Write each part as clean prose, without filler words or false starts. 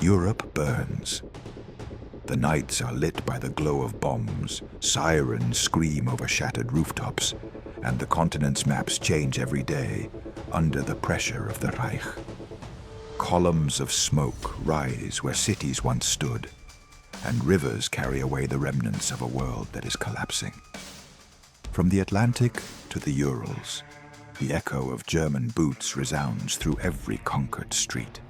Europe burns. The nights are lit by the glow of bombs, sirens scream over shattered rooftops, and the continent's maps change every day under the pressure of the Reich. Columns of smoke rise where cities once stood, and rivers carry away the remnants of a world that is collapsing. From the Atlantic to the Urals, the echo of German boots resounds through every conquered street.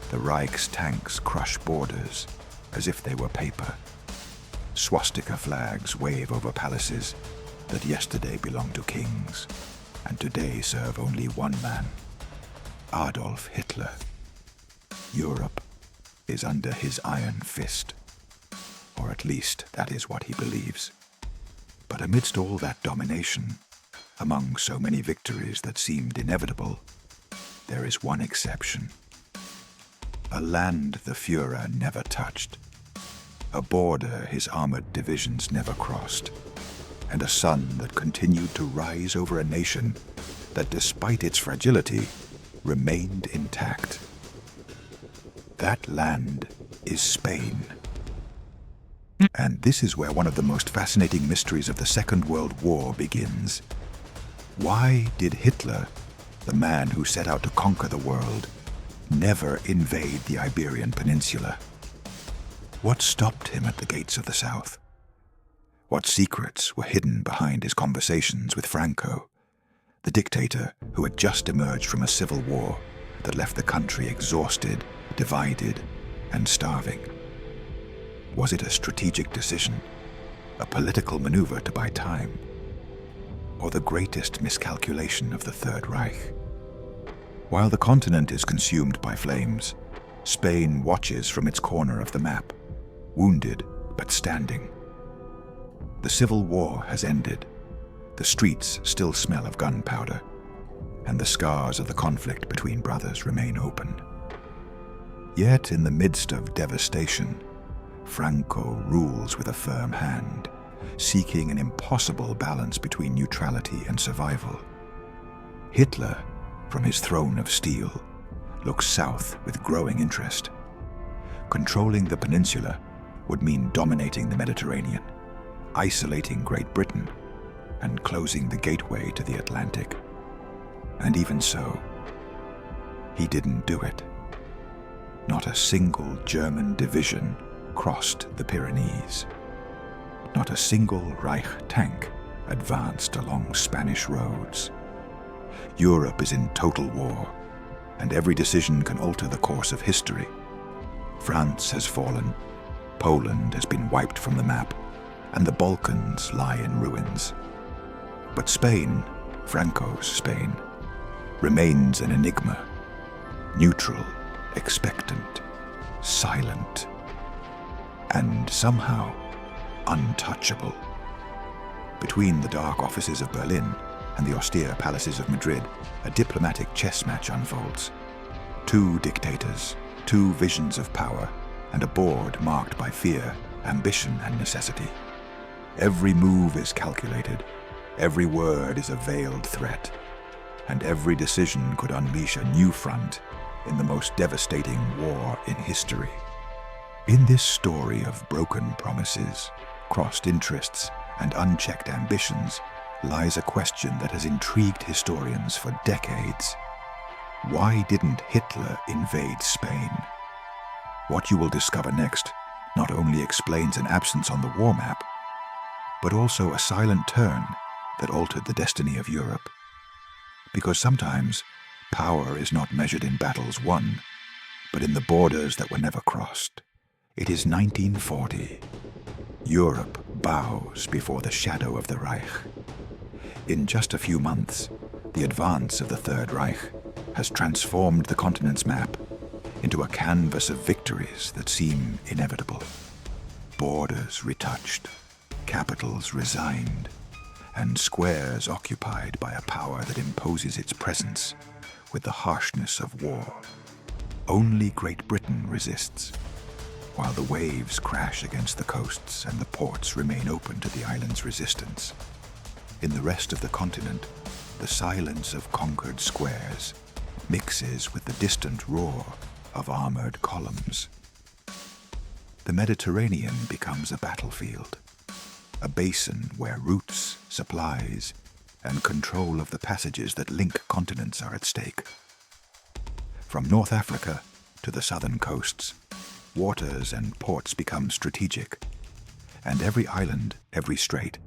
The Reich's tanks crush borders as if they were paper. Swastika flags wave over palaces that yesterday belonged to kings and today serve only one man, Adolf Hitler. Europe is under his iron fist, or at least that is what he believes. But amidst all that domination, among so many victories that seemed inevitable, there is one exception. A land the Führer never touched, a border his armored divisions never crossed, and a sun that continued to rise over a nation that, despite its fragility, remained intact. That land is Spain. And this is where one of the most fascinating mysteries of the Second World War begins. Why did Hitler, the man who set out to conquer the world, never invade the Iberian Peninsula? What stopped him at the gates of the South? What secrets were hidden behind his conversations with Franco, the dictator who had just emerged from a civil war that left the country exhausted, divided, and starving? Was it a strategic decision, a political maneuver to buy time, or the greatest miscalculation of the Third Reich? While the continent is consumed by flames, Spain watches from its corner of the map, wounded but standing. The civil war has ended. The streets still smell of gunpowder, and the scars of the conflict between brothers remain open. Yet in the midst of devastation, Franco rules with a firm hand, seeking an impossible balance between neutrality and survival. Hitler, from his throne of steel, looks south with growing interest. Controlling the peninsula would mean dominating the Mediterranean, isolating Great Britain, and closing the gateway to the Atlantic. And even so, he didn't do it. Not a single German division crossed the Pyrenees. Not a single Reich tank advanced along Spanish roads. Europe is in total war, and every decision can alter the course of history. France has fallen, Poland has been wiped from the map, and the Balkans lie in ruins. But Spain, Franco's Spain, remains an enigma, neutral, expectant, silent, and somehow untouchable. Between the dark offices of Berlin and the austere palaces of Madrid, a diplomatic chess match unfolds. Two dictators, two visions of power, and a board marked by fear, ambition, and necessity. Every move is calculated, every word is a veiled threat, and every decision could unleash a new front in the most devastating war in history. In this story of broken promises, crossed interests, and unchecked ambitions lies a question that has intrigued historians for decades. Why didn't Hitler invade Spain? What you will discover next not only explains an absence on the war map, but also a silent turn that altered the destiny of Europe. Because sometimes power is not measured in battles won, but in the borders that were never crossed. It is 1940. Europe bows before the shadow of the Reich. In just a few months, the advance of the Third Reich has transformed the continent's map into a canvas of victories that seem inevitable. Borders retouched, capitals resigned, and squares occupied by a power that imposes its presence with the harshness of war. Only Great Britain resists, while the waves crash against the coasts and the ports remain open to the island's resistance. In the rest of the continent, the silence of conquered squares mixes with the distant roar of armored columns. The Mediterranean becomes a battlefield, a basin where routes, supplies, and control of the passages that link continents are at stake. From North Africa to the southern coasts, waters and ports become strategic, and every island, every strait,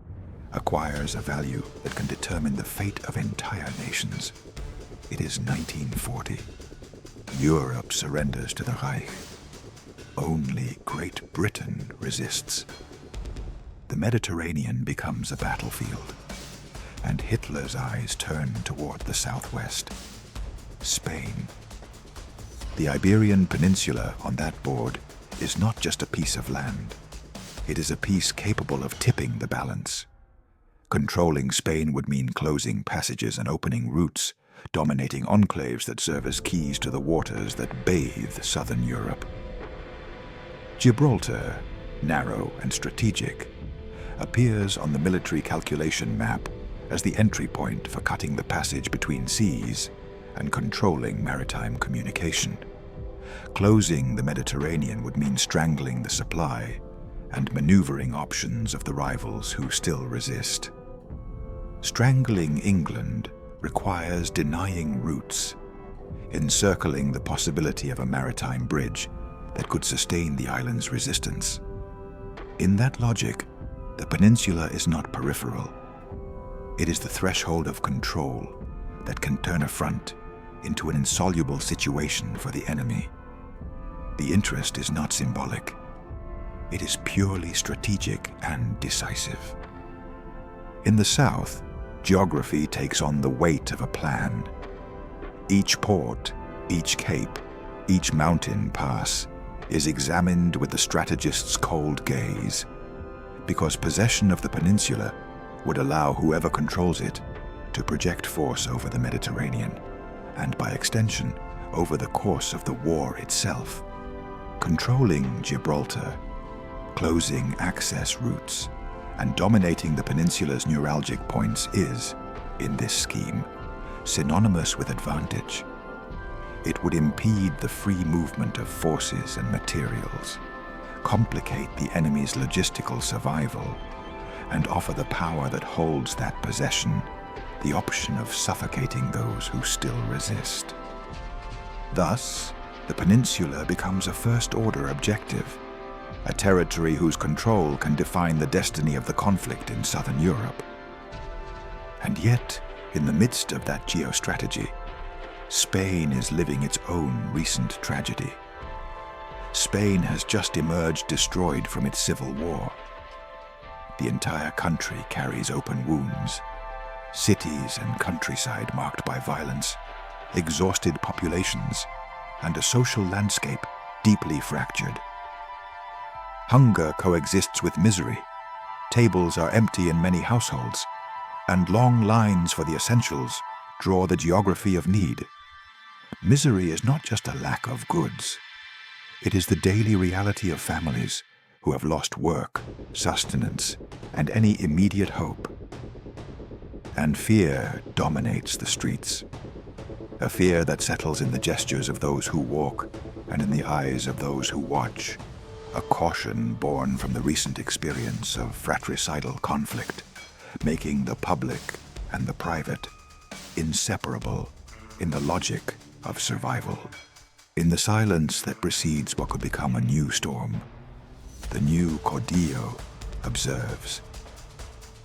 acquires a value that can determine the fate of entire nations. It is 1940. Europe surrenders to the Reich. Only Great Britain resists. The Mediterranean becomes a battlefield, and Hitler's eyes turn toward the southwest, Spain. The Iberian Peninsula on that board is not just a piece of land. It is a piece capable of tipping the balance. Controlling Spain would mean closing passages and opening routes, dominating enclaves that serve as keys to the waters that bathe southern Europe. Gibraltar, narrow and strategic, appears on the military calculation map as the entry point for cutting the passage between seas and controlling maritime communication. Closing the Mediterranean would mean strangling the supply and maneuvering options of the rivals who still resist. Strangling England requires denying routes, encircling the possibility of a maritime bridge that could sustain the island's resistance. In that logic, the peninsula is not peripheral. It is the threshold of control that can turn a front into an insoluble situation for the enemy. The interest is not symbolic. It is purely strategic and decisive. In the south, geography takes on the weight of a plan. Each port, each cape, each mountain pass is examined with the strategist's cold gaze, because possession of the peninsula would allow whoever controls it to project force over the Mediterranean, and by extension, over the course of the war itself. Controlling Gibraltar, closing access routes, and dominating the peninsula's neuralgic points is, in this scheme, synonymous with advantage. It would impede the free movement of forces and materials, complicate the enemy's logistical survival, and offer the power that holds that possession the option of suffocating those who still resist. Thus, the peninsula becomes a first-order objective, a territory whose control can define the destiny of the conflict in southern Europe. And yet, in the midst of that geostrategy, Spain is living its own recent tragedy. Spain has just emerged destroyed from its civil war. The entire country carries open wounds, cities and countryside marked by violence, exhausted populations, and a social landscape deeply fractured. Hunger coexists with misery, tables are empty in many households, and long lines for the essentials draw the geography of need. Misery is not just a lack of goods. It is the daily reality of families who have lost work, sustenance, and any immediate hope. And fear dominates the streets, a fear that settles in the gestures of those who walk and in the eyes of those who watch, a caution born from the recent experience of fratricidal conflict, making the public and the private inseparable in the logic of survival. In the silence that precedes what could become a new storm, the new Caudillo observes.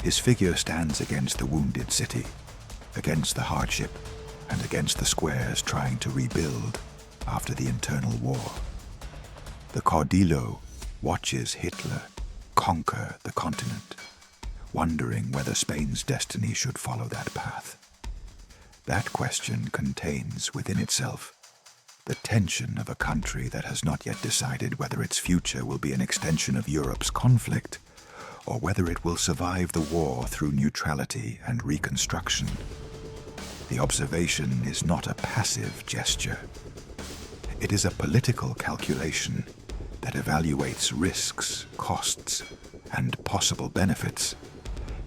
His figure stands against the wounded city, against the hardship, and against the squares trying to rebuild after the internal war. The Caudillo watches Hitler conquer the continent, wondering whether Spain's destiny should follow that path. That question contains within itself the tension of a country that has not yet decided whether its future will be an extension of Europe's conflict or whether it will survive the war through neutrality and reconstruction. The observation is not a passive gesture. It is a political calculation that evaluates risks, costs, and possible benefits,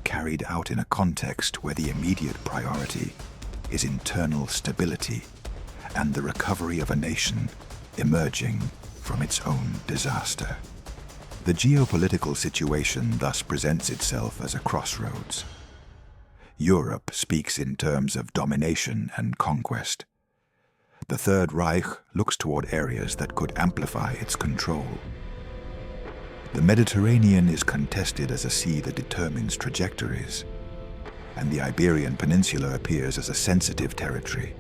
carried out in a context where the immediate priority is internal stability and the recovery of a nation emerging from its own disaster. The geopolitical situation thus presents itself as a crossroads. Europe speaks in terms of domination and conquest. The Third Reich looks toward areas that could amplify its control. The Mediterranean is contested as a sea that determines trajectories, and the Iberian Peninsula appears as a sensitive territory,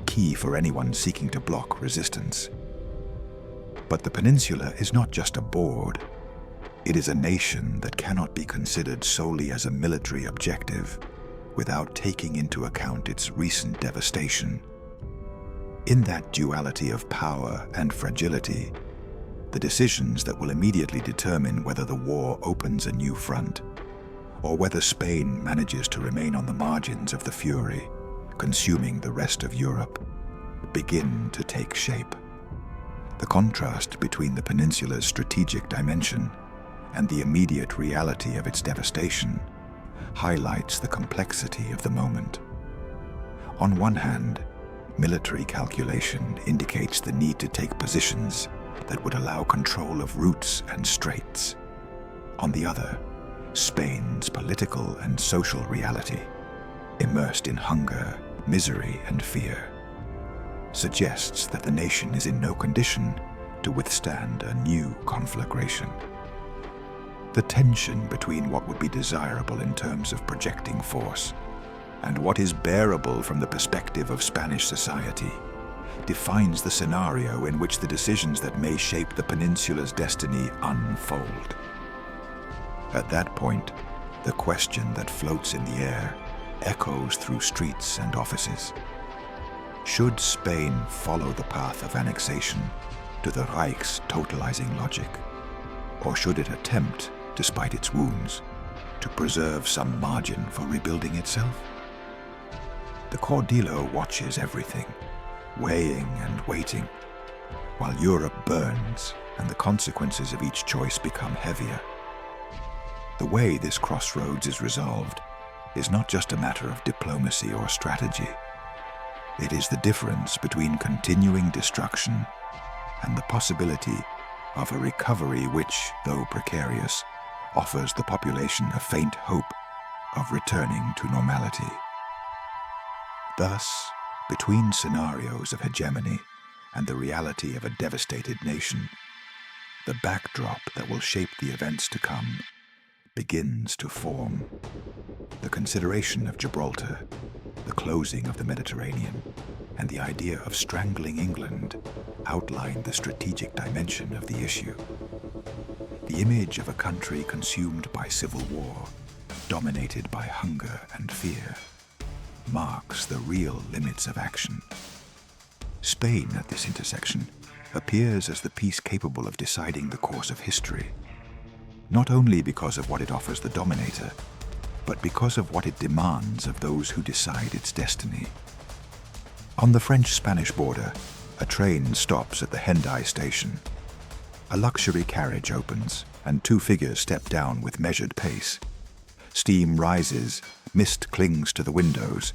key for anyone seeking to block resistance. But the peninsula is not just a board. It is a nation that cannot be considered solely as a military objective without taking into account its recent devastation. In that duality of power and fragility, the decisions that will immediately determine whether the war opens a new front, or whether Spain manages to remain on the margins of the fury, consuming the rest of Europe, begin to take shape. The contrast between the peninsula's strategic dimension and the immediate reality of its devastation highlights the complexity of the moment. On one hand, military calculation indicates the need to take positions that would allow control of routes and straits. On the other, Spain's political and social reality, immersed in hunger, misery, and fear, suggests that the nation is in no condition to withstand a new conflagration. The tension between what would be desirable in terms of projecting force and what is bearable from the perspective of Spanish society defines the scenario in which the decisions that may shape the peninsula's destiny unfold. At that point, the question that floats in the air echoes through streets and offices. Should Spain follow the path of annexation to the Reich's totalizing logic? Or should it attempt, despite its wounds, to preserve some margin for rebuilding itself? The Caudillo watches everything, weighing and waiting, while Europe burns and the consequences of each choice become heavier. The way this crossroads is resolved is not just a matter of diplomacy or strategy. It is the difference between continuing destruction and the possibility of a recovery which, though precarious, offers the population a faint hope of returning to normality. Thus, between scenarios of hegemony and the reality of a devastated nation, the backdrop that will shape the events to come begins to form. The consideration of Gibraltar, the closing of the Mediterranean, and the idea of strangling England outline the strategic dimension of the issue. The image of a country consumed by civil war, dominated by hunger and fear, marks the real limits of action. Spain, at this intersection, appears as the piece capable of deciding the course of history, not only because of what it offers the dominator, but because of what it demands of those who decide its destiny. On the French-Spanish border, a train stops at the Hendaye station. A luxury carriage opens, and two figures step down with measured pace. Steam rises, mist clings to the windows,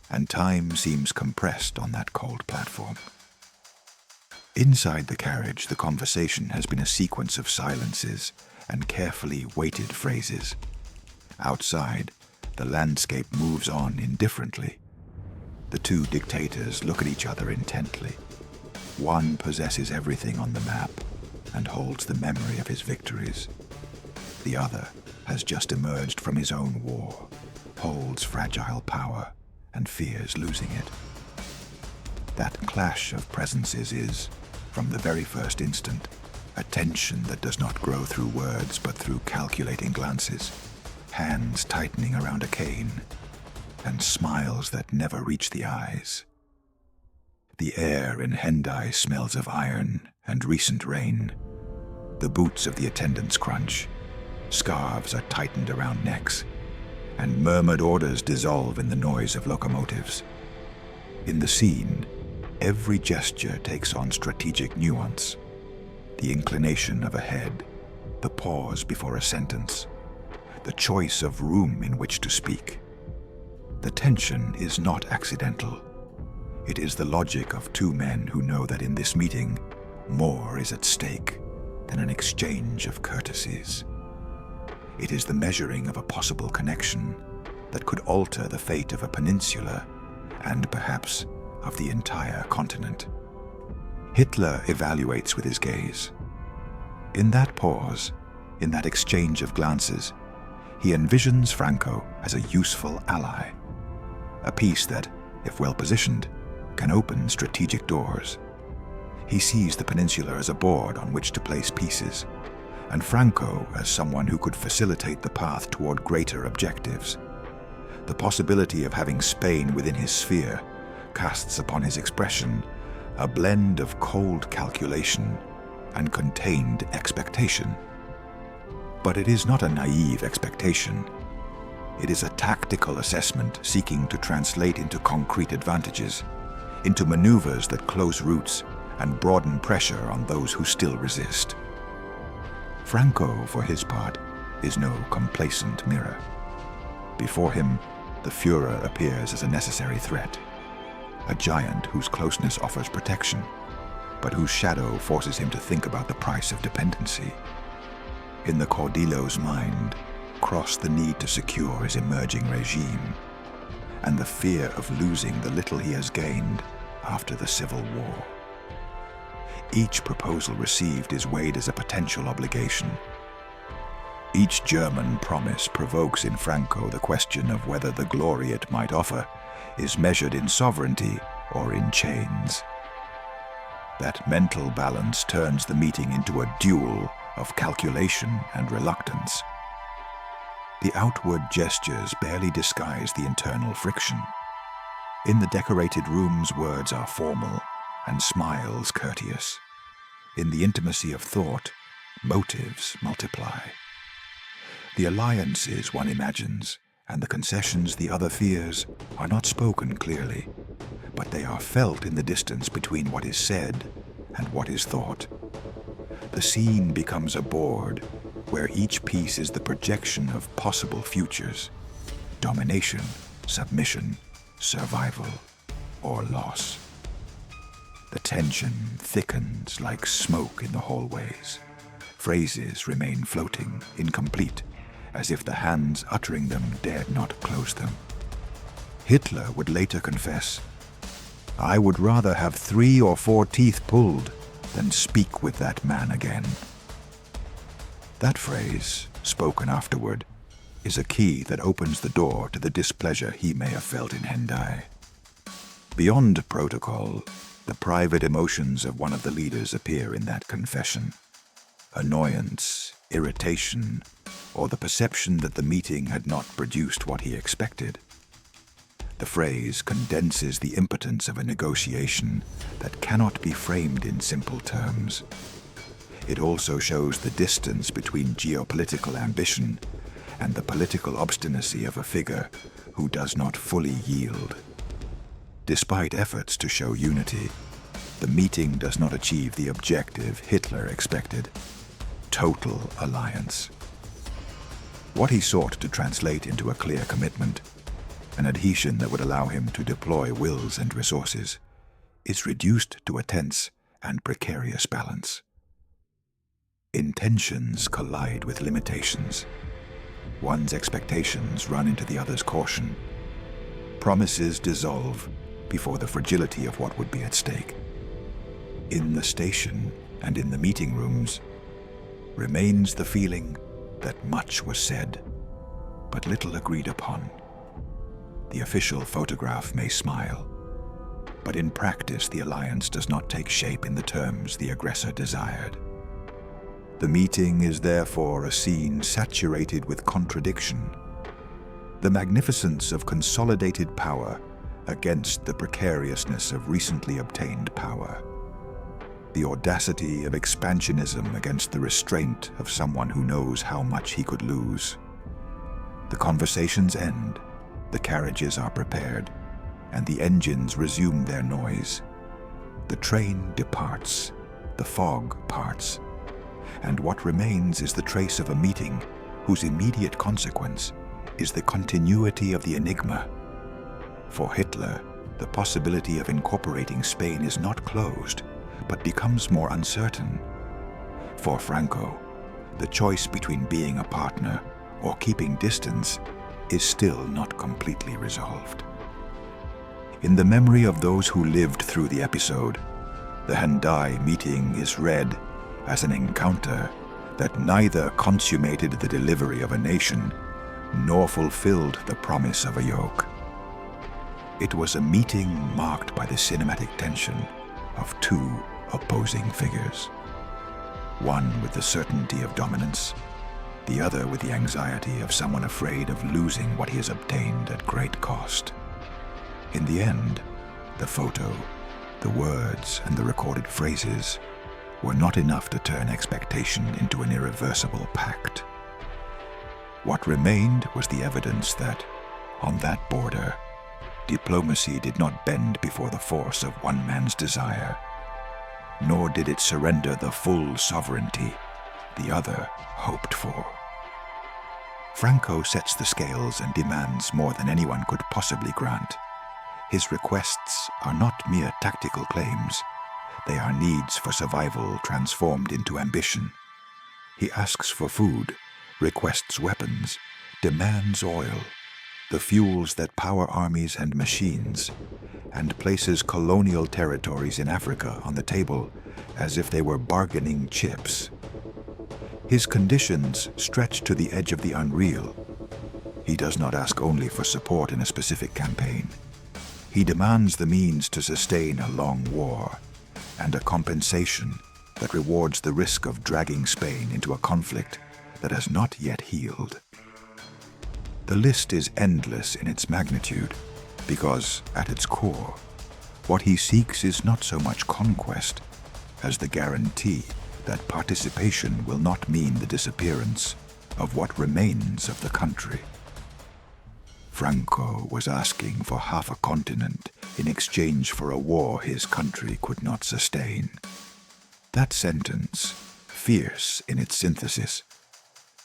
and time seems compressed on that cold platform. Inside the carriage, the conversation has been a sequence of silences and carefully weighted phrases. Outside, the landscape moves on indifferently. The two dictators look at each other intently. One possesses everything on the map and holds the memory of his victories. The other has just emerged from his own war, holds fragile power, and fears losing it. That clash of presences is, from the very first instant, a tension that does not grow through words but through calculating glances, hands tightening around a cane, and smiles that never reach the eyes. The air in Hendaye smells of iron and recent rain. The boots of the attendants crunch, scarves are tightened around necks, and murmured orders dissolve in the noise of locomotives. In the scene, every gesture takes on strategic nuance. The inclination of a head, the pause before a sentence, the choice of room in which to speak. The tension is not accidental. It is the logic of two men who know that in this meeting, more is at stake than an exchange of courtesies. It is the measuring of a possible connection that could alter the fate of a peninsula and perhaps of the entire continent. Hitler evaluates with his gaze. In that pause, in that exchange of glances, he envisions Franco as a useful ally, a piece that, if well positioned, can open strategic doors. He sees the peninsula as a board on which to place pieces, and Franco as someone who could facilitate the path toward greater objectives. The possibility of having Spain within his sphere casts upon his expression a blend of cold calculation and contained expectation. But it is not a naive expectation. It is a tactical assessment seeking to translate into concrete advantages, into maneuvers that close routes and broaden pressure on those who still resist. Franco, for his part, is no complacent mirror. Before him, the Führer appears as a necessary threat, a giant whose closeness offers protection, but whose shadow forces him to think about the price of dependency. In the Caudillo's mind cross the need to secure his emerging regime and the fear of losing the little he has gained after the Civil War. Each proposal received is weighed as a potential obligation. Each German promise provokes in Franco the question of whether the glory it might offer is measured in sovereignty or in chains. That mental balance turns the meeting into a duel of calculation and reluctance. The outward gestures barely disguise the internal friction. In the decorated rooms, words are formal and smiles courteous. In the intimacy of thought, motives multiply. The alliances one imagines and the concessions the other fears are not spoken clearly, but they are felt in the distance between what is said and what is thought. The scene becomes a board where each piece is the projection of possible futures: domination, submission, survival, or loss. The tension thickens like smoke in the hallways. Phrases remain floating, incomplete, as if the hands uttering them dared not close them. Hitler would later confess, "I would rather have 3 or 4 teeth pulled than speak with that man again." That phrase, spoken afterward, is a key that opens the door to the displeasure he may have felt in Hendaye. Beyond protocol, the private emotions of one of the leaders appear in that confession. Annoyance, irritation, or the perception that the meeting had not produced what he expected. The phrase condenses the impotence of a negotiation that cannot be framed in simple terms. It also shows the distance between geopolitical ambition and the political obstinacy of a figure who does not fully yield. Despite efforts to show unity, the meeting does not achieve the objective Hitler expected: total alliance. What he sought to translate into a clear commitment, an adhesion that would allow him to deploy wills and resources, is reduced to a tense and precarious balance. Intentions collide with limitations. One's expectations run into the other's caution. Promises dissolve before the fragility of what would be at stake. In the station and in the meeting rooms remains the feeling that much was said, but little agreed upon. The official photograph may smile, but in practice the alliance does not take shape in the terms the aggressor desired. The meeting is therefore a scene saturated with contradiction. The magnificence of consolidated power against the precariousness of recently obtained power. The audacity of expansionism against the restraint of someone who knows how much he could lose. The conversations end, the carriages are prepared, and the engines resume their noise. The train departs, the fog parts, and what remains is the trace of a meeting whose immediate consequence is the continuity of the enigma. For Hitler, the possibility of incorporating Spain is not closed, but becomes more uncertain. For Franco, the choice between being a partner or keeping distance is still not completely resolved. In the memory of those who lived through the episode, the Hendaye meeting is read as an encounter that neither consummated the delivery of a nation nor fulfilled the promise of a yoke. It was a meeting marked by the cinematic tension of two opposing figures, one with the certainty of dominance, the other with the anxiety of someone afraid of losing what he has obtained at great cost. In the end, the photo, the words, and the recorded phrases were not enough to turn expectation into an irreversible pact. What remained was the evidence that, on that border, diplomacy did not bend before the force of one man's desire, nor did it surrender the full sovereignty the other hoped for. Franco sets the scales and demands more than anyone could possibly grant. His requests are not mere tactical claims. They are needs for survival transformed into ambition. He asks for food, requests weapons, demands oil, the fuels that power armies and machines, and places colonial territories in Africa on the table as if they were bargaining chips. His conditions stretch to the edge of the unreal. He does not ask only for support in a specific campaign. He demands the means to sustain a long war and a compensation that rewards the risk of dragging Spain into a conflict that has not yet healed. The list is endless in its magnitude because, at its core, what he seeks is not so much conquest as the guarantee that participation will not mean the disappearance of what remains of the country. Franco was asking for half a continent in exchange for a war his country could not sustain. That sentence, fierce in its synthesis,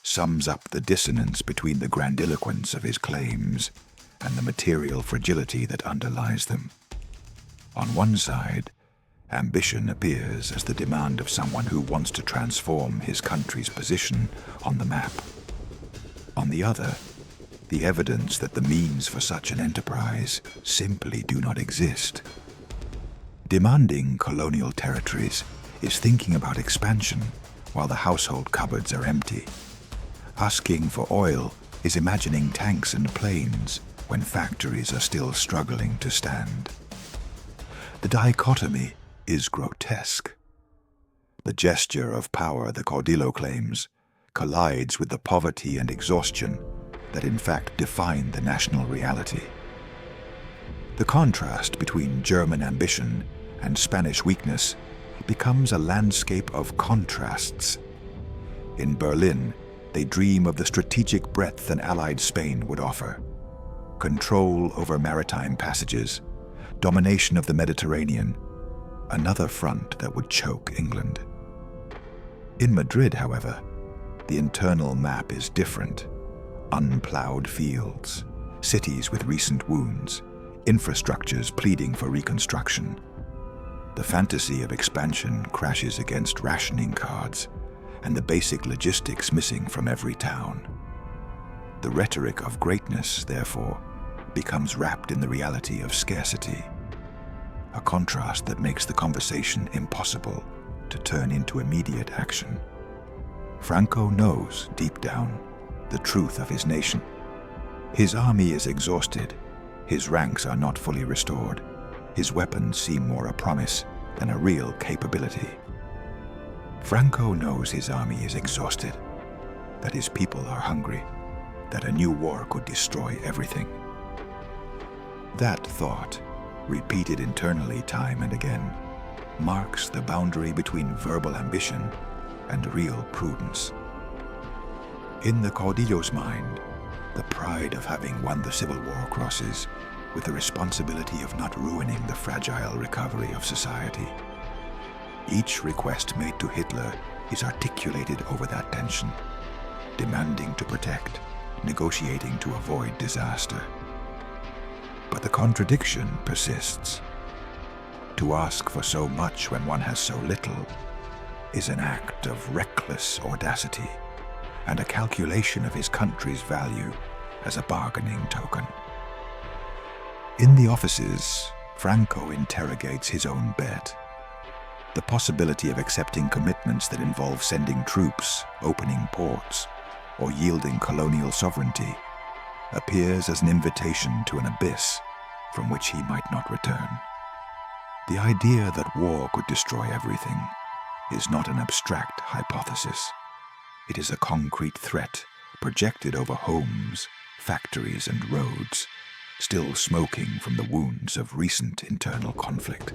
sums up the dissonance between the grandiloquence of his claims and the material fragility that underlies them. On one side, ambition appears as the demand of someone who wants to transform his country's position on the map. On the other, the evidence that the means for such an enterprise simply do not exist. Demanding colonial territories is thinking about expansion while the household cupboards are empty. Asking for oil is imagining tanks and planes when factories are still struggling to stand. The dichotomy is grotesque. The gesture of power the Caudillo claims collides with the poverty and exhaustion that in fact define the national reality. The contrast between German ambition and Spanish weakness becomes a landscape of contrasts. In Berlin, they dream of the strategic breadth an allied Spain would offer: control over maritime passages, domination of the Mediterranean, another front that would choke England. In Madrid, however, the internal map is different. Unplowed fields, cities with recent wounds, infrastructures pleading for reconstruction. The fantasy of expansion crashes against rationing cards and the basic logistics missing from every town. The rhetoric of greatness, therefore, becomes wrapped in the reality of scarcity, a contrast that makes the conversation impossible to turn into immediate action. Franco knows, deep down, the truth of his nation. His army is exhausted, his ranks are not fully restored, his weapons seem more a promise than a real capability. Franco knows his army is exhausted, that his people are hungry, that a new war could destroy everything. That thought, repeated internally time and again, marks the boundary between verbal ambition and real prudence. In the Caudillo's mind, the pride of having won the Civil War crosses with the responsibility of not ruining the fragile recovery of society. Each request made to Hitler is articulated over that tension, demanding to protect, negotiating to avoid disaster. But the contradiction persists. To ask for so much when one has so little is an act of reckless audacity and a calculation of his country's value as a bargaining token. In the offices, Franco interrogates his own bet. The possibility of accepting commitments that involve sending troops, opening ports, or yielding colonial sovereignty appears as an invitation to an abyss from which he might not return. The idea that war could destroy everything is not an abstract hypothesis. It is a concrete threat projected over homes, factories, and roads, still smoking from the wounds of recent internal conflict.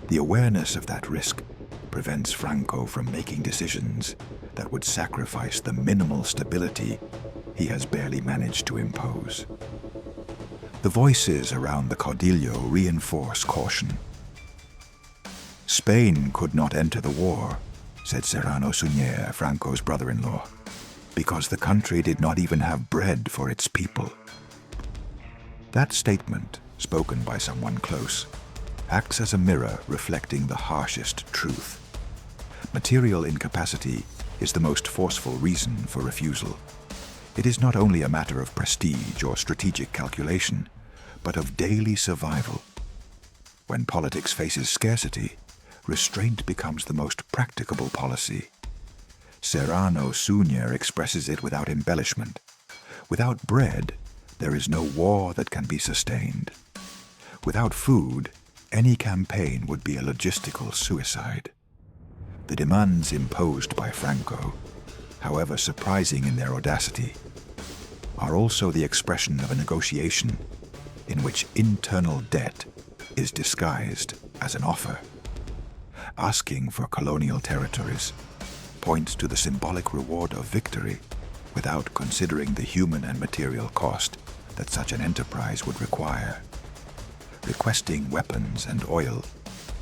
The awareness of that risk prevents Franco from making decisions that would sacrifice the minimal stability he has barely managed to impose. The voices around the caudillo reinforce caution. Spain could not enter the war, said Serrano Suñer, Franco's brother-in-law, because the country did not even have bread for its people. That statement, spoken by someone close, acts as a mirror reflecting the harshest truth. Material incapacity is the most forceful reason for refusal. It is not only a matter of prestige or strategic calculation, but of daily survival. When politics faces scarcity, restraint becomes the most practicable policy. Serrano Suñer expresses it without embellishment. Without bread, there is no war that can be sustained. Without food, any campaign would be a logistical suicide. The demands imposed by Franco, however surprising in their audacity, are also the expression of a negotiation in which internal debt is disguised as an offer. Asking for colonial territories points to the symbolic reward of victory without considering the human and material cost that such an enterprise would require. Requesting weapons and oil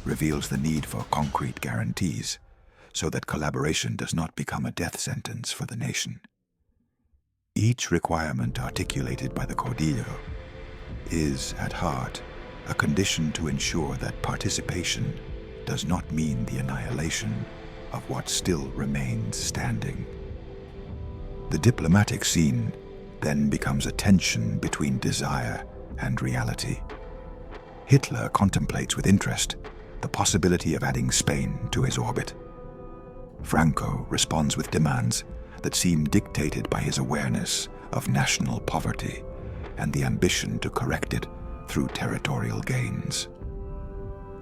reveals the need for concrete guarantees so that collaboration does not become a death sentence for the nation. Each requirement articulated by the caudillo is, at heart, a condition to ensure that participation does not mean the annihilation of what still remains standing. The diplomatic scene then becomes a tension between desire and reality. Hitler contemplates with interest the possibility of adding Spain to his orbit. Franco responds with demands that seem dictated by his awareness of national poverty and the ambition to correct it through territorial gains.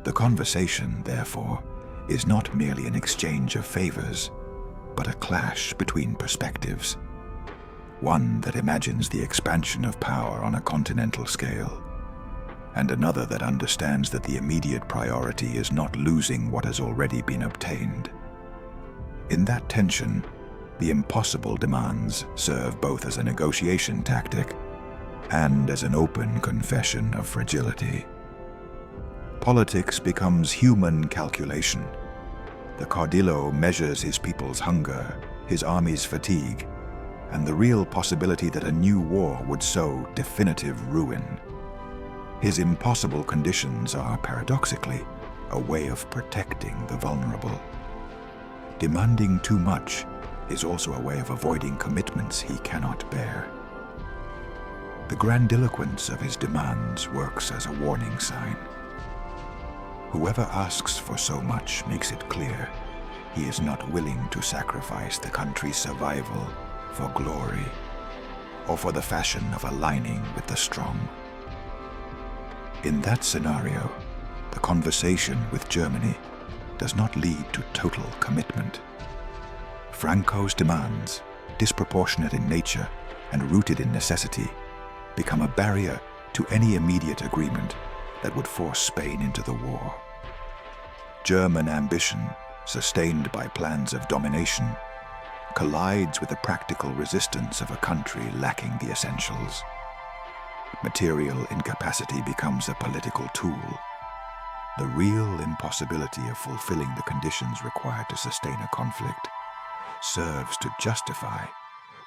The conversation, therefore, is not merely an exchange of favors, but a clash between perspectives. One that imagines the expansion of power on a continental scale, and another that understands that the immediate priority is not losing what has already been obtained. In that tension, the impossible demands serve both as a negotiation tactic and as an open confession of fragility. Politics becomes human calculation. The caudillo measures his people's hunger, his army's fatigue, and the real possibility that a new war would sow definitive ruin. His impossible conditions are, paradoxically, a way of protecting the vulnerable. Demanding too much is also a way of avoiding commitments he cannot bear. The grandiloquence of his demands works as a warning sign. Whoever asks for so much makes it clear he is not willing to sacrifice the country's survival for glory or for the fashion of aligning with the strong. In that scenario, the conversation with Germany does not lead to total commitment. Franco's demands, disproportionate in nature and rooted in necessity, become a barrier to any immediate agreement that would force Spain into the war. German ambition, sustained by plans of domination, collides with the practical resistance of a country lacking the essentials. Material incapacity becomes a political tool. The real impossibility of fulfilling the conditions required to sustain a conflict serves to justify,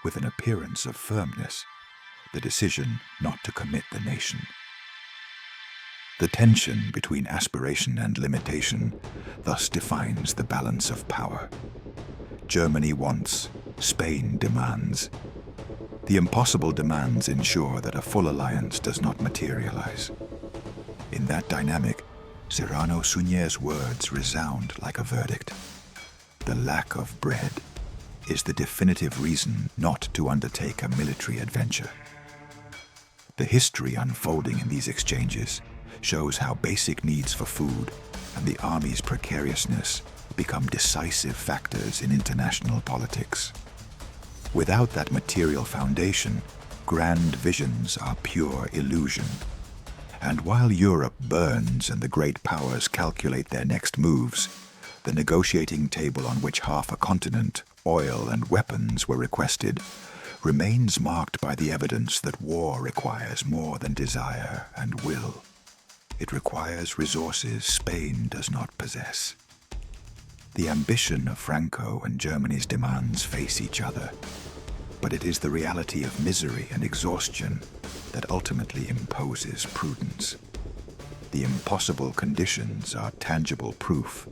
with an appearance of firmness, the decision not to commit the nation. The tension between aspiration and limitation thus defines the balance of power. Germany wants, Spain demands. The impossible demands ensure that a full alliance does not materialize. In that dynamic, Cyrano Suñer's words resound like a verdict. The lack of bread is the definitive reason not to undertake a military adventure. The history unfolding in these exchanges shows how basic needs for food and the army's precariousness become decisive factors in international politics. Without that material foundation, grand visions are pure illusion. And while Europe burns and the great powers calculate their next moves, the negotiating table on which half a continent, oil and weapons were requested, remains marked by the evidence that war requires more than desire and will. It requires resources Spain does not possess. The ambition of Franco and Germany's demands face each other, but it is the reality of misery and exhaustion that ultimately imposes prudence. The impossible conditions are tangible proof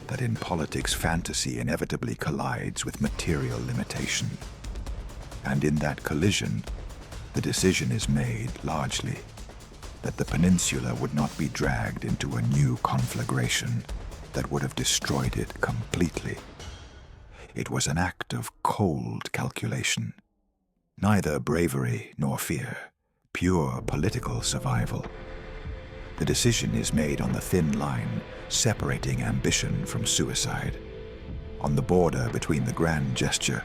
that in politics fantasy inevitably collides with material limitation. And in that collision, the decision is made largely that the peninsula would not be dragged into a new conflagration that would have destroyed it completely. It was an act of cold calculation, neither bravery nor fear, pure political survival. The decision is made on the thin line separating ambition from suicide, on the border between the grand gesture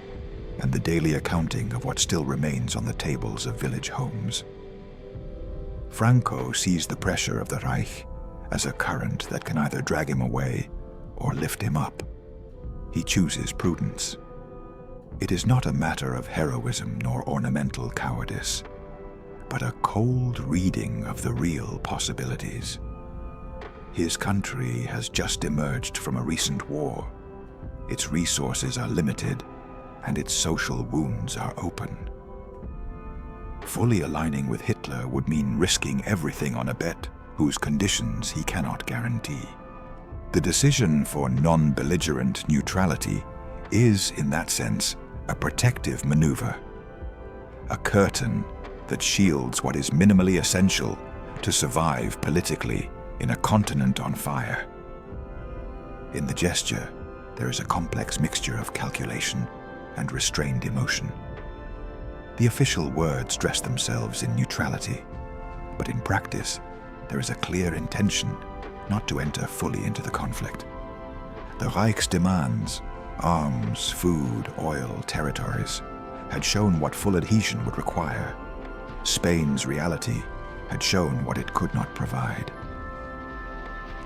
and the daily accounting of what still remains on the tables of village homes. Franco sees the pressure of the Reich as a current that can either drag him away or lift him up. He chooses prudence. It is not a matter of heroism nor ornamental cowardice, but a cold reading of the real possibilities. His country has just emerged from a recent war. Its resources are limited, and its social wounds are open. Fully aligning with Hitler would mean risking everything on a bet whose conditions he cannot guarantee. The decision for non-belligerent neutrality is, in that sense, a protective maneuver, a curtain that shields what is minimally essential to survive politically in a continent on fire. In the gesture, there is a complex mixture of calculation and restrained emotion. The official words dress themselves in neutrality, but in practice, there is a clear intention not to enter fully into the conflict. The Reich's demands, arms, food, oil, territories, had shown what full adhesion would require. Spain's reality had shown what it could not provide.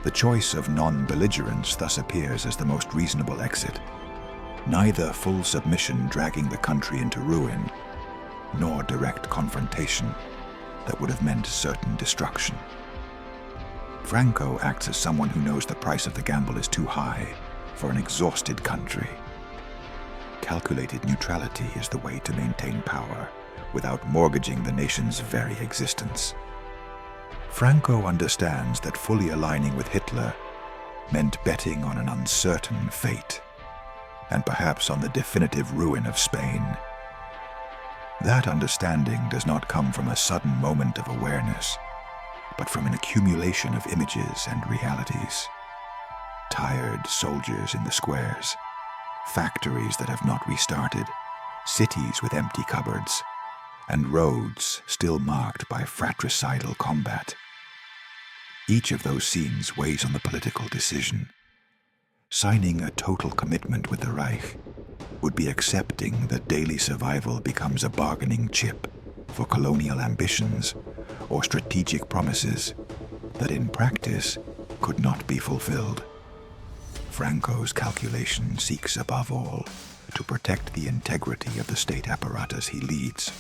The choice of non-belligerence thus appears as the most reasonable exit. Neither full submission dragging the country into ruin, nor direct confrontation that would have meant certain destruction. Franco acts as someone who knows the price of the gamble is too high for an exhausted country. Calculated neutrality is the way to maintain power without mortgaging the nation's very existence. Franco understands that fully aligning with Hitler meant betting on an uncertain fate, and perhaps on the definitive ruin of Spain. That understanding does not come from a sudden moment of awareness, but from an accumulation of images and realities. Tired soldiers in the squares, factories that have not restarted, cities with empty cupboards, and roads still marked by fratricidal combat. Each of those scenes weighs on the political decision. Signing a total commitment with the Reich would be accepting that daily survival becomes a bargaining chip for colonial ambitions or strategic promises that in practice could not be fulfilled. Franco's calculation seeks above all to protect the integrity of the state apparatus he leads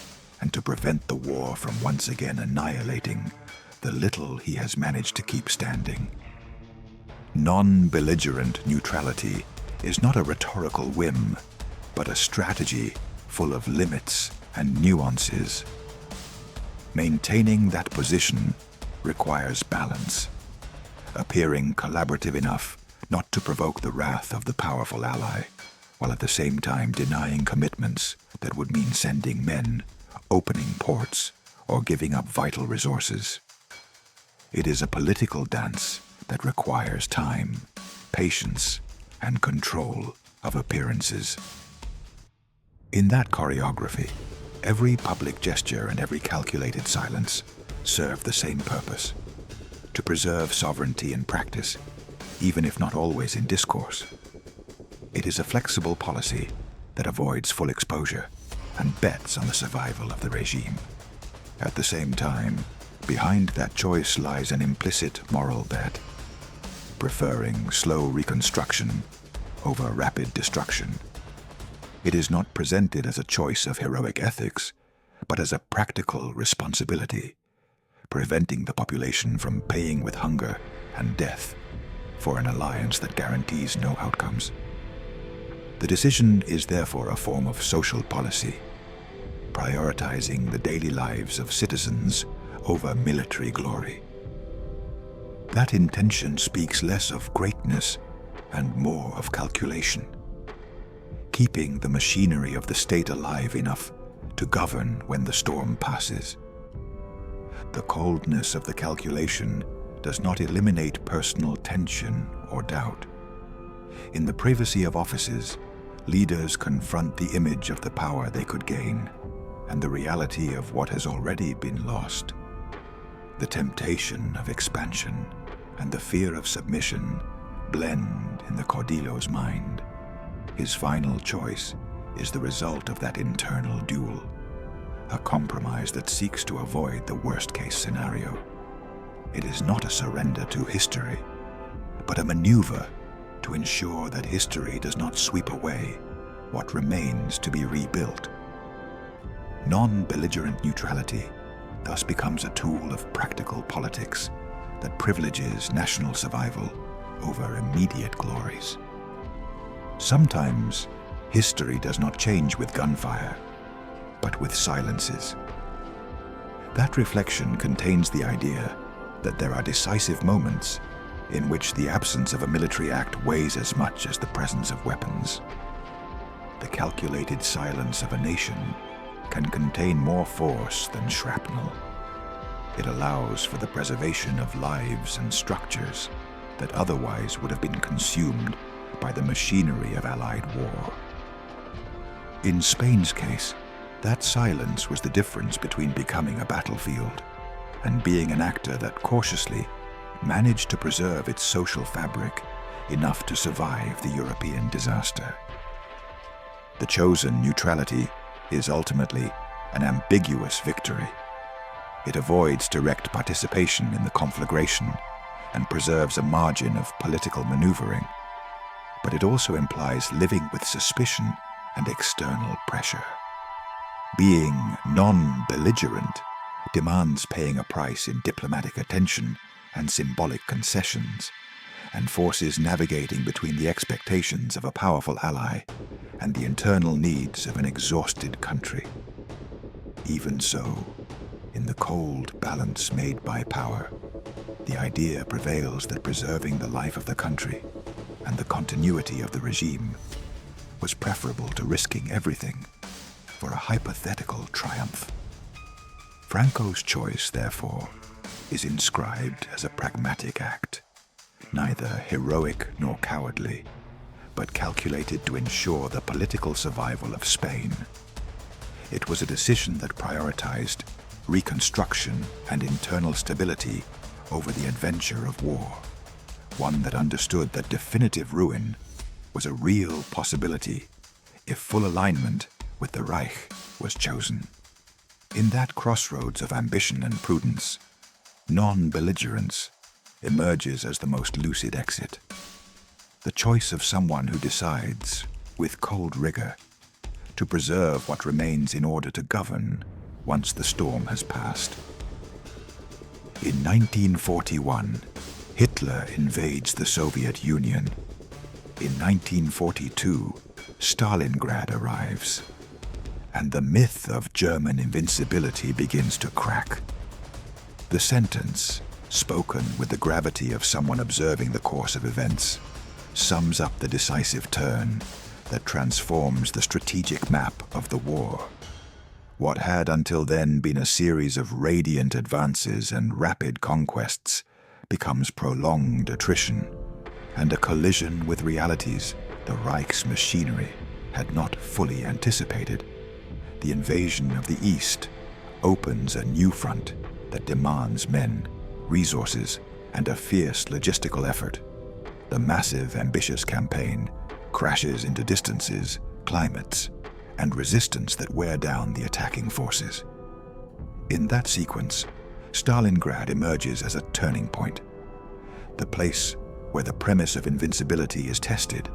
and to prevent the war from once again annihilating the little he has managed to keep standing. Non-belligerent neutrality is not a rhetorical whim, but a strategy full of limits and nuances. Maintaining that position requires balance, appearing collaborative enough not to provoke the wrath of the powerful ally, while at the same time denying commitments that would mean sending men, opening ports, or giving up vital resources. It is a political dance that requires time, patience, and control of appearances. In that choreography, every public gesture and every calculated silence serve the same purpose: to preserve sovereignty in practice, even if not always in discourse. It is a flexible policy that avoids full exposure and bets on the survival of the regime. At the same time, behind that choice lies an implicit moral bet, preferring slow reconstruction over rapid destruction. It is not presented as a choice of heroic ethics, but as a practical responsibility, preventing the population from paying with hunger and death for an alliance that guarantees no outcomes. The decision is therefore a form of social policy, prioritizing the daily lives of citizens over military glory. That intention speaks less of greatness and more of calculation, keeping the machinery of the state alive enough to govern when the storm passes. The coldness of the calculation does not eliminate personal tension or doubt. In the privacy of offices, leaders confront the image of the power they could gain and the reality of what has already been lost. The temptation of expansion and the fear of submission blend in the Caudillo's mind. His final choice is the result of that internal duel, a compromise that seeks to avoid the worst-case scenario. It is not a surrender to history, but a maneuver to ensure that history does not sweep away what remains to be rebuilt. Non-belligerent neutrality thus becomes a tool of practical politics that privileges national survival over immediate glories. Sometimes, history does not change with gunfire, but with silences. That reflection contains the idea that there are decisive moments in which the absence of a military act weighs as much as the presence of weapons. The calculated silence of a nation can contain more force than shrapnel. It allows for the preservation of lives and structures that otherwise would have been consumed by the machinery of Allied war. In Spain's case, that silence was the difference between becoming a battlefield and being an actor that cautiously managed to preserve its social fabric enough to survive the European disaster. The chosen neutrality is ultimately an ambiguous victory. It avoids direct participation in the conflagration and preserves a margin of political maneuvering, but it also implies living with suspicion and external pressure. Being non-belligerent demands paying a price in diplomatic attention and symbolic concessions, and forces navigating between the expectations of a powerful ally and the internal needs of an exhausted country. Even so, in the cold balance made by power, the idea prevails that preserving the life of the country and the continuity of the regime was preferable to risking everything for a hypothetical triumph. Franco's choice, therefore, is inscribed as a pragmatic act, neither heroic nor cowardly, but calculated to ensure the political survival of Spain. It was a decision that prioritized reconstruction and internal stability over the adventure of war, one that understood that definitive ruin was a real possibility if full alignment with the Reich was chosen. In that crossroads of ambition and prudence, non-belligerence emerges as the most lucid exit. The choice of someone who decides, with cold rigor, to preserve what remains in order to govern once the storm has passed. In 1941, Hitler invades the Soviet Union. In 1942, Stalingrad arrives, and the myth of German invincibility begins to crack. The sentence, spoken with the gravity of someone observing the course of events, sums up the decisive turn that transforms the strategic map of the war. What had until then been a series of radiant advances and rapid conquests becomes prolonged attrition and a collision with realities the Reich's machinery had not fully anticipated. The invasion of the East opens a new front that demands men, resources, and a fierce logistical effort. The massive, ambitious campaign crashes into distances, climates, and resistance that wear down the attacking forces. In that sequence, Stalingrad emerges as a turning point, the place where the premise of invincibility is tested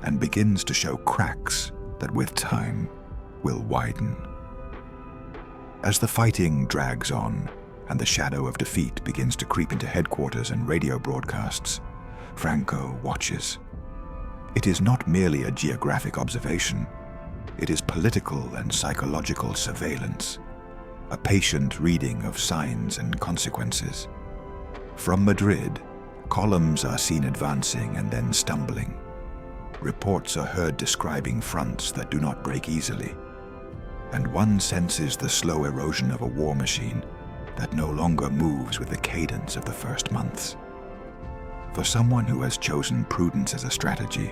and begins to show cracks that with time will widen. As the fighting drags on and the shadow of defeat begins to creep into headquarters and radio broadcasts, Franco watches. It is not merely a geographic observation. It is political and psychological surveillance, a patient reading of signs and consequences. From Madrid, columns are seen advancing and then stumbling. Reports are heard describing fronts that do not break easily, and one senses the slow erosion of a war machine that no longer moves with the cadence of the first months. For someone who has chosen prudence as a strategy,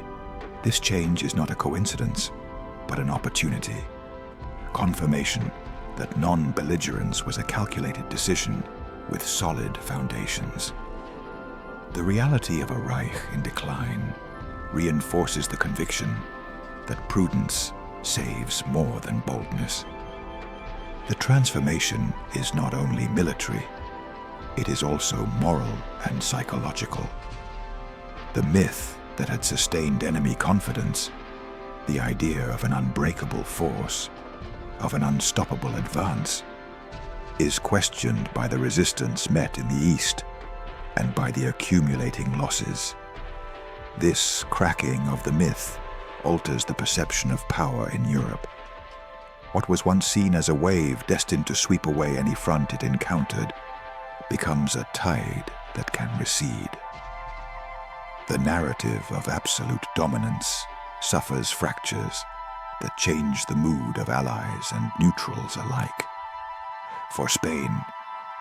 this change is not a coincidence, but an opportunity. Confirmation that non-belligerence was a calculated decision with solid foundations. The reality of a Reich in decline reinforces the conviction that prudence saves more than boldness. The transformation is not only military, it is also moral and psychological. The myth that had sustained enemy confidence, the idea of an unbreakable force, of an unstoppable advance, is questioned by the resistance met in the East and by the accumulating losses. This cracking of the myth alters the perception of power in Europe. What was once seen as a wave destined to sweep away any front it encountered becomes a tide that can recede. The narrative of absolute dominance suffers fractures that change the mood of allies and neutrals alike. For Spain,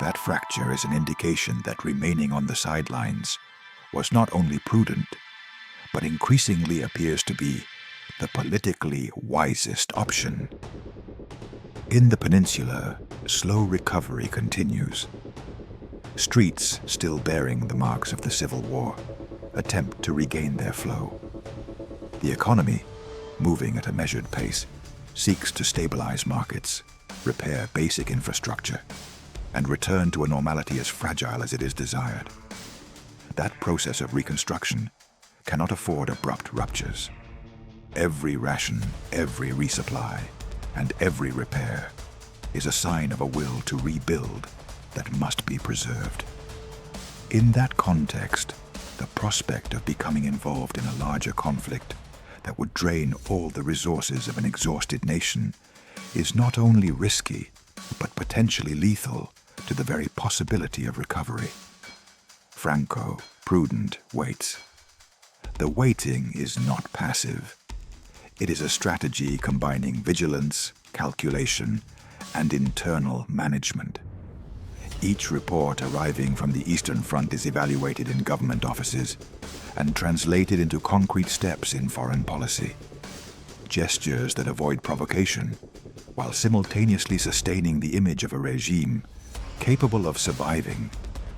that fracture is an indication that remaining on the sidelines was not only prudent, but increasingly appears to be the politically wisest option. In the peninsula, slow recovery continues. Streets, still bearing the marks of the Civil War, attempt to regain their flow. The economy, moving at a measured pace, seeks to stabilize markets, repair basic infrastructure, and return to a normality as fragile as it is desired. That process of reconstruction cannot afford abrupt ruptures. Every ration, every resupply, and every repair is a sign of a will to rebuild that must be preserved. In that context, the prospect of becoming involved in a larger conflict that would drain all the resources of an exhausted nation is not only risky, but potentially lethal to the very possibility of recovery. Franco, prudent, waits. The waiting is not passive. It is a strategy combining vigilance, calculation, and internal management. Each report arriving from the Eastern Front is evaluated in government offices and translated into concrete steps in foreign policy. Gestures that avoid provocation, while simultaneously sustaining the image of a regime capable of surviving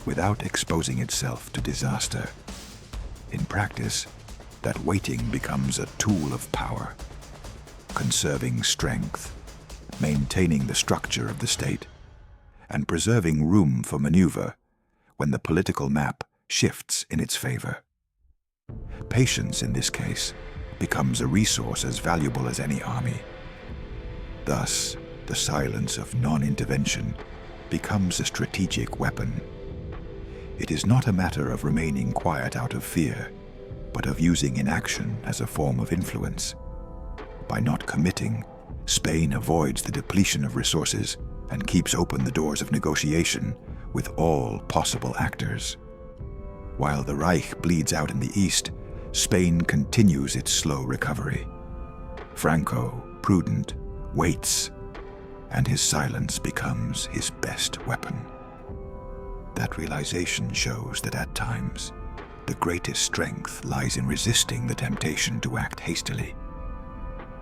without exposing itself to disaster. In practice, that waiting becomes a tool of power, conserving strength, maintaining the structure of the state, and preserving room for maneuver when the political map shifts in its favor. Patience, in this case, becomes a resource as valuable as any army. Thus, the silence of non-intervention becomes a strategic weapon. It is not a matter of remaining quiet out of fear, but of using inaction as a form of influence. By not committing, Spain avoids the depletion of resources and keeps open the doors of negotiation with all possible actors. While the Reich bleeds out in the east, Spain continues its slow recovery. Franco, prudent, waits, and his silence becomes his best weapon. That realization shows that at times, the greatest strength lies in resisting the temptation to act hastily.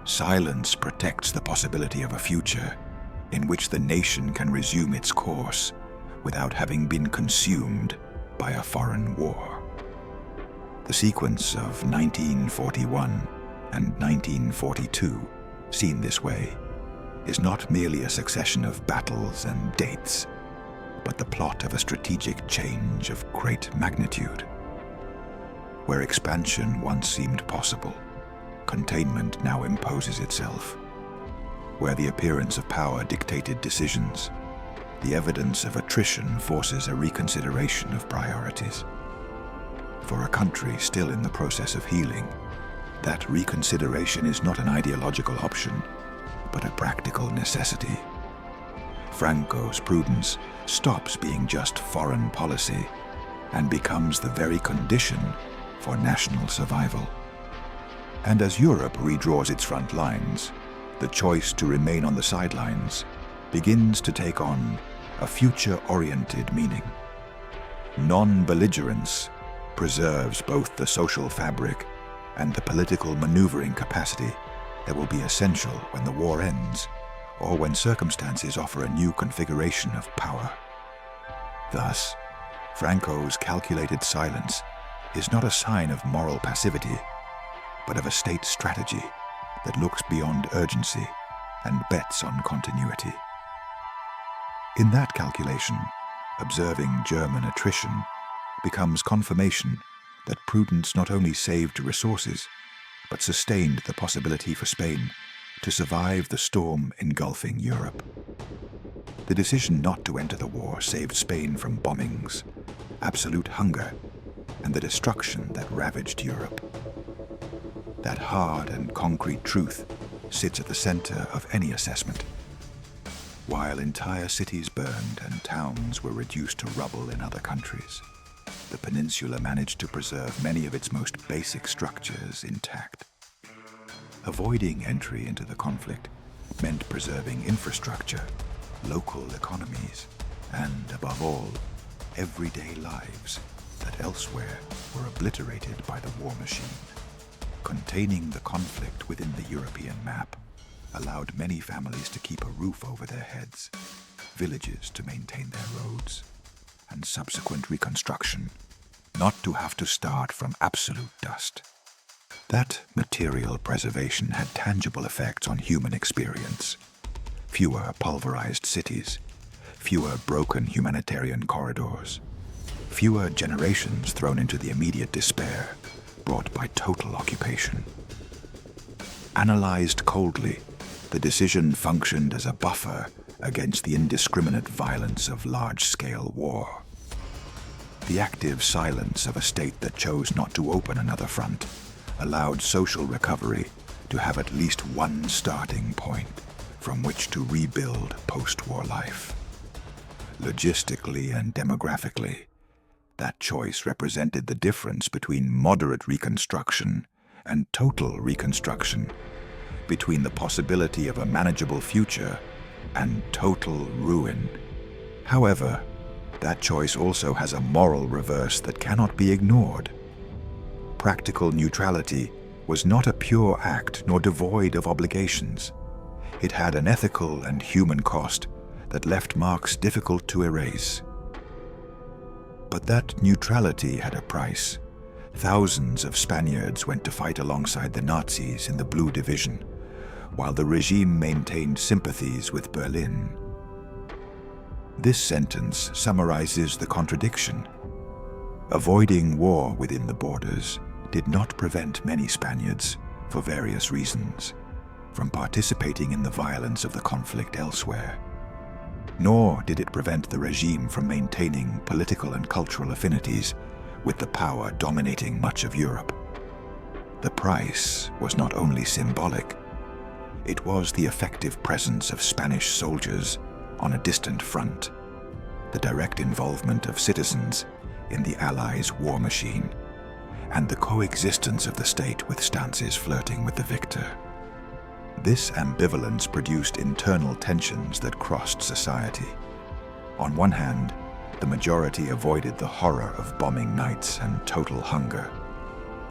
Silence protects the possibility of a future in which the nation can resume its course without having been consumed by a foreign war. The sequence of 1941 and 1942, seen this way, is not merely a succession of battles and dates, but the plot of a strategic change of great magnitude. Where expansion once seemed possible, containment now imposes itself. Where the appearance of power dictated decisions, the evidence of attrition forces a reconsideration of priorities. For a country still in the process of healing, that reconsideration is not an ideological option, but a practical necessity. Franco's prudence stops being just foreign policy and becomes the very condition for national survival. And as Europe redraws its front lines, the choice to remain on the sidelines begins to take on a future-oriented meaning. Non-belligerence preserves both the social fabric and the political maneuvering capacity that will be essential when the war ends or when circumstances offer a new configuration of power. Thus, Franco's calculated silence is not a sign of moral passivity, but of a state strategy that looks beyond urgency and bets on continuity. In that calculation, observing German attrition becomes confirmation that prudence not only saved resources, but sustained the possibility for Spain to survive the storm engulfing Europe. The decision not to enter the war saved Spain from bombings, absolute hunger, and the destruction that ravaged Europe. That hard and concrete truth sits at the center of any assessment. While entire cities burned and towns were reduced to rubble in other countries, the peninsula managed to preserve many of its most basic structures intact. Avoiding entry into the conflict meant preserving infrastructure, local economies, and, above all, everyday lives that elsewhere were obliterated by the war machine. Containing the conflict within the European map allowed many families to keep a roof over their heads, villages to maintain their roads, and subsequent reconstruction not to have to start from absolute dust. That material preservation had tangible effects on human experience. Fewer pulverized cities, fewer broken humanitarian corridors, fewer generations thrown into the immediate despair brought by total occupation. Analyzed coldly, the decision functioned as a buffer against the indiscriminate violence of large-scale war. The active silence of a state that chose not to open another front allowed social recovery to have at least one starting point from which to rebuild post-war life. Logistically and demographically, that choice represented the difference between moderate reconstruction and total reconstruction, between the possibility of a manageable future and total ruin. However, that choice also has a moral reverse that cannot be ignored. Practical neutrality was not a pure act nor devoid of obligations. It had an ethical and human cost that left marks difficult to erase. But that neutrality had a price. Thousands of Spaniards went to fight alongside the Nazis in the Blue Division, while the regime maintained sympathies with Berlin. This sentence summarizes the contradiction. Avoiding war within the borders did not prevent many Spaniards, for various reasons, from participating in the violence of the conflict elsewhere. Nor did it prevent the regime from maintaining political and cultural affinities with the power dominating much of Europe. The price was not only symbolic, it was the effective presence of Spanish soldiers on a distant front, the direct involvement of citizens in the Allies' war machine, and the coexistence of the state with stances flirting with the victor. This ambivalence produced internal tensions that crossed society. On one hand, the majority avoided the horror of bombing nights and total hunger.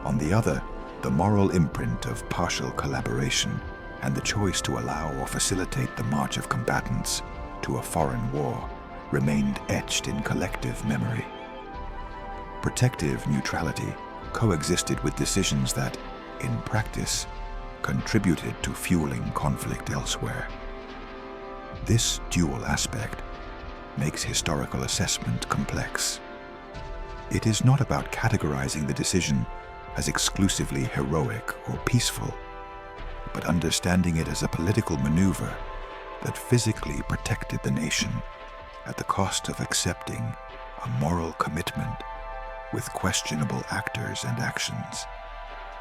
On the other, the moral imprint of partial collaboration and the choice to allow or facilitate the march of combatants to a foreign war remained etched in collective memory. Protective neutrality coexisted with decisions that, in practice, contributed to fueling conflict elsewhere. This dual aspect makes historical assessment complex. It is not about categorizing the decision as exclusively heroic or peaceful, but understanding it as a political maneuver that physically protected the nation at the cost of accepting a moral commitment with questionable actors and actions.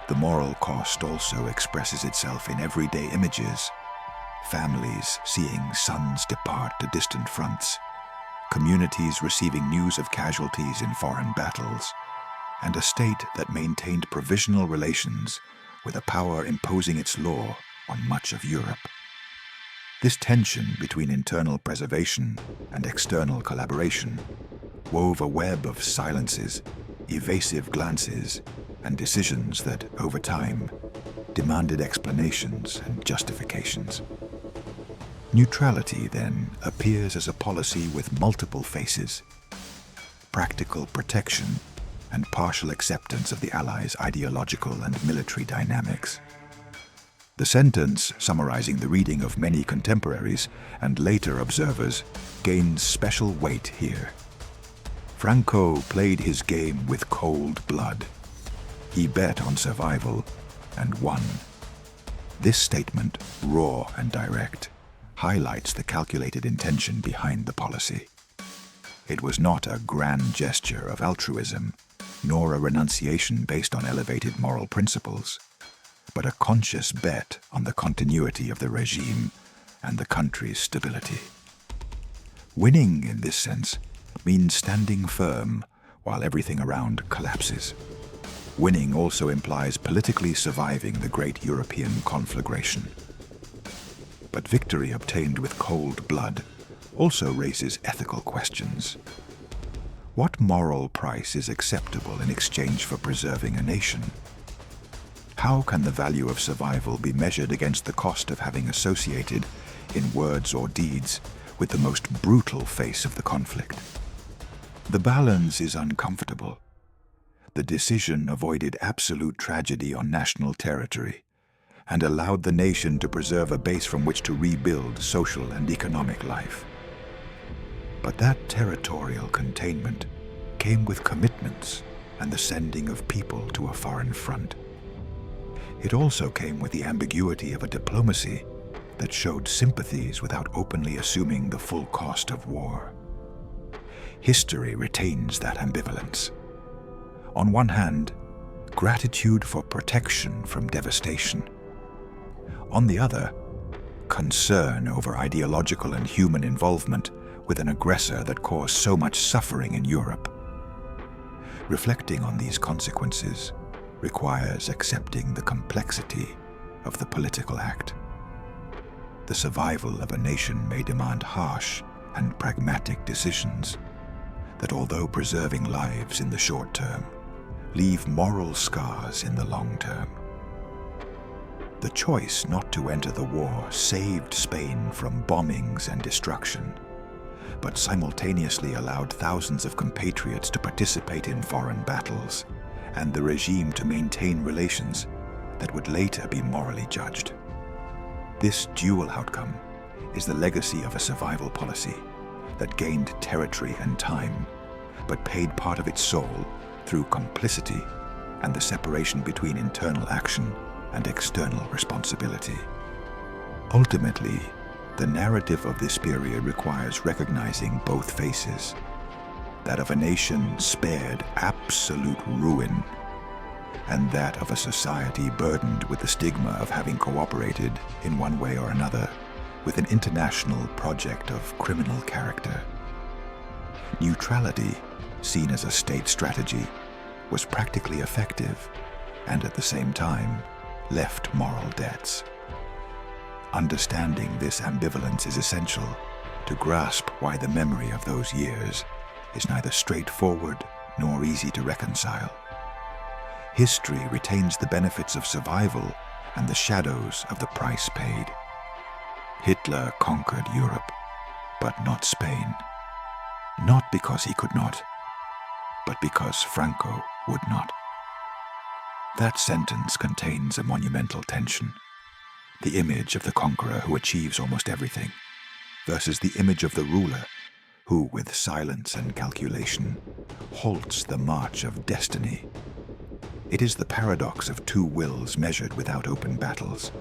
The moral cost also expresses itself in everyday images: families seeing sons depart to distant fronts, communities receiving news of casualties in foreign battles, and a state that maintained provisional relations with a power imposing its law on much of Europe. This tension between internal preservation and external collaboration wove a web of silences, evasive glances, and decisions that, over time, demanded explanations and justifications. Neutrality, then, appears as a policy with multiple faces: practical protection and partial acceptance of the Allies' ideological and military dynamics. The sentence, summarizing the reading of many contemporaries and later observers, gains special weight here. Franco played his game with cold blood. He bet on survival and won. This statement, raw and direct, highlights the calculated intention behind the policy. It was not a grand gesture of altruism, nor a renunciation based on elevated moral principles, but a conscious bet on the continuity of the regime and the country's stability. Winning, in this sense, means standing firm while everything around collapses. Winning also implies politically surviving the great European conflagration. But victory obtained with cold blood also raises ethical questions. What moral price is acceptable in exchange for preserving a nation? How can the value of survival be measured against the cost of having associated, in words or deeds, with the most brutal face of the conflict? The balance is uncomfortable. The decision avoided absolute tragedy on national territory and allowed the nation to preserve a base from which to rebuild social and economic life. But that territorial containment came with commitments and the sending of people to a foreign front. It also came with the ambiguity of a diplomacy that showed sympathies without openly assuming the full cost of war. History retains that ambivalence. On one hand, gratitude for protection from devastation. On the other, concern over ideological and human involvement with an aggressor that caused so much suffering in Europe. Reflecting on these consequences requires accepting the complexity of the political act. The survival of a nation may demand harsh and pragmatic decisions that, although preserving lives in the short term, leave moral scars in the long term. The choice not to enter the war saved Spain from bombings and destruction, but simultaneously allowed thousands of compatriots to participate in foreign battles and the regime to maintain relations that would later be morally judged. This dual outcome is the legacy of a survival policy that gained territory and time, but paid part of its soul through complicity and the separation between internal action and external responsibility. Ultimately, the narrative of this period requires recognizing both faces: that of a nation spared absolute ruin, and that of a society burdened with the stigma of having cooperated, in one way or another, with an international project of criminal character. Neutrality, seen as a state strategy, was practically effective and at the same time left moral debts. Understanding this ambivalence is essential to grasp why the memory of those years is neither straightforward nor easy to reconcile. History retains the benefits of survival and the shadows of the price paid. Hitler conquered Europe, but not Spain. Not because he could not, but because Franco would not. That sentence contains a monumental tension. The image of the conqueror who achieves almost everything versus the image of the ruler who, with silence and calculation, halts the march of destiny. It is the paradox of two wills measured without open battles.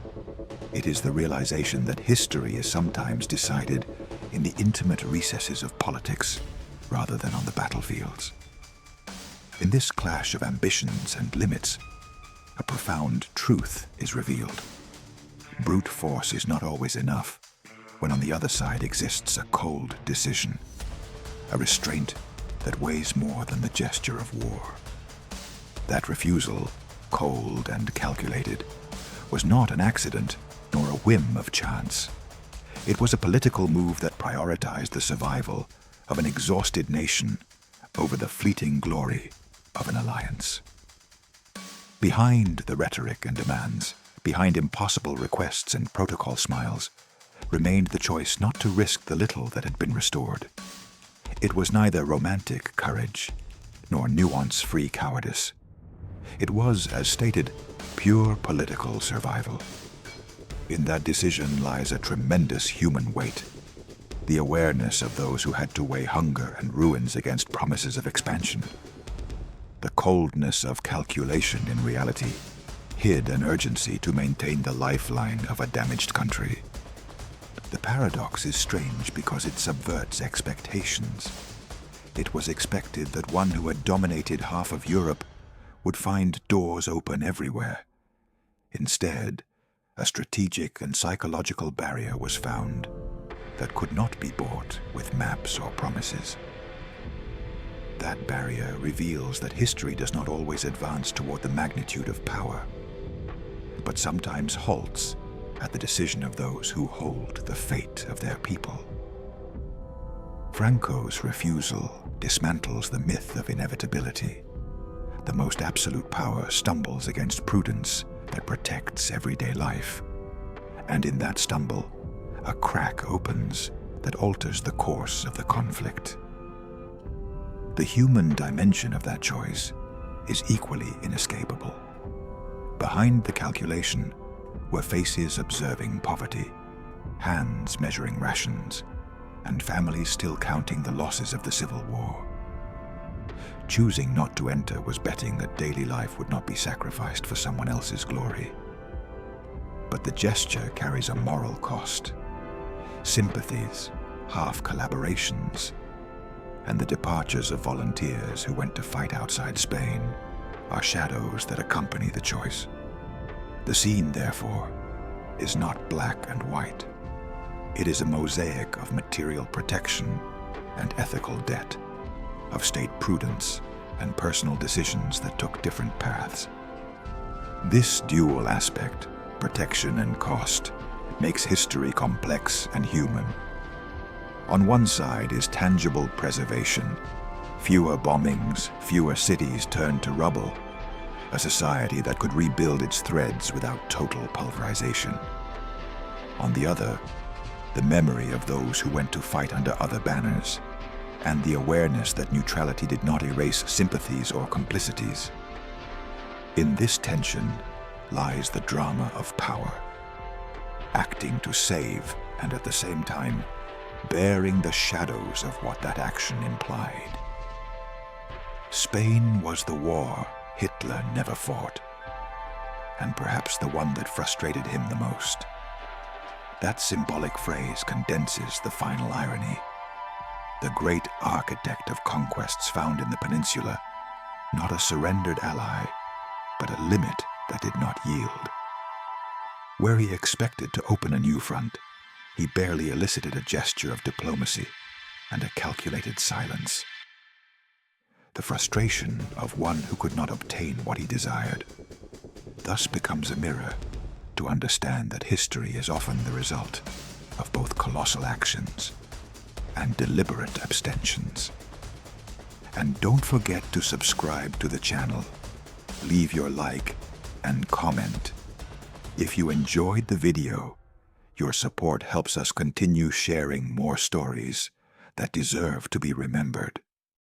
It is the realization that history is sometimes decided in the intimate recesses of politics rather than on the battlefields. In this clash of ambitions and limits, a profound truth is revealed. Brute force is not always enough when on the other side exists a cold decision, a restraint that weighs more than the gesture of war. That refusal, cold and calculated, was not an accident nor a whim of chance. It was a political move that prioritized the survival of an exhausted nation over the fleeting glory of an alliance. Behind the rhetoric and demands, behind impossible requests and protocol smiles, remained the choice not to risk the little that had been restored. It was neither romantic courage nor nuance-free cowardice. It was, as stated, pure political survival. In that decision lies a tremendous human weight, the awareness of those who had to weigh hunger and ruins against promises of expansion. The coldness of calculation in reality hid an urgency to maintain the lifeline of a damaged country. The paradox is strange because it subverts expectations. It was expected that one who had dominated half of Europe would find doors open everywhere. Instead, a strategic and psychological barrier was found that could not be bought with maps or promises. That barrier reveals that history does not always advance toward the magnitude of power, but sometimes halts at the decision of those who hold the fate of their people. Franco's refusal dismantles the myth of inevitability. The most absolute power stumbles against prudence that protects everyday life. And in that stumble, a crack opens that alters the course of the conflict. The human dimension of that choice is equally inescapable. Behind the calculation were faces observing poverty, hands measuring rations, and families still counting the losses of the Civil War. Choosing not to enter was betting that daily life would not be sacrificed for someone else's glory. But the gesture carries a moral cost. Sympathies, half collaborations, and the departures of volunteers who went to fight outside Spain are shadows that accompany the choice. The scene, therefore, is not black and white. It is a mosaic of material protection and ethical debt, of state prudence and personal decisions that took different paths. This dual aspect, protection and cost, makes history complex and human. On one side is tangible preservation, fewer bombings, fewer cities turned to rubble, a society that could rebuild its threads without total pulverization. On the other, the memory of those who went to fight under other banners, and the awareness that neutrality did not erase sympathies or complicities. In this tension lies the drama of power, acting to save and at the same time bearing the shadows of what that action implied. Spain was the war Hitler never fought, and perhaps the one that frustrated him the most. That symbolic phrase condenses the final irony. The great architect of conquests found in the peninsula, not a surrendered ally, but a limit that did not yield. Where he expected to open a new front, he barely elicited a gesture of diplomacy. and a calculated silence. The frustration of one who could not obtain what he desired thus becomes a mirror to understand that history is often the result of both colossal actions and deliberate abstentions. And don't forget to subscribe to the channel, leave your like and comment. If you enjoyed the video, your support helps us continue sharing more stories that deserve to be remembered.